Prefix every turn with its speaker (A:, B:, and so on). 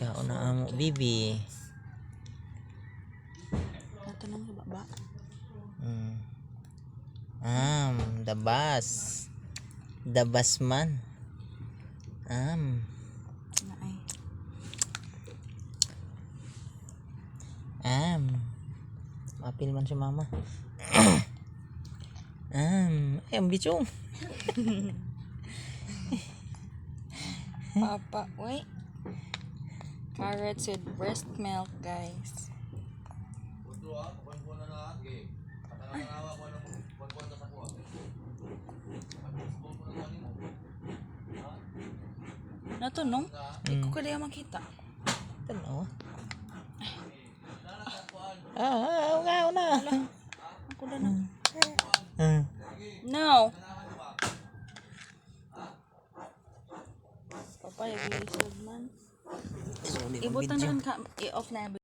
A: Kao na amo bibi.
B: Ito nang sa baba.
A: Dabas. Dabas man.
B: Naay.
A: Mapil man si mama. Ay, ang bichong.
B: Papa, wait. Carrots with breast milk, guys. Natunong? Hindi ko kaya makita.
A: Tanaw. Nga na.
B: Ako na na. No. Papa, yung man. Ibutan na ka. I-off na.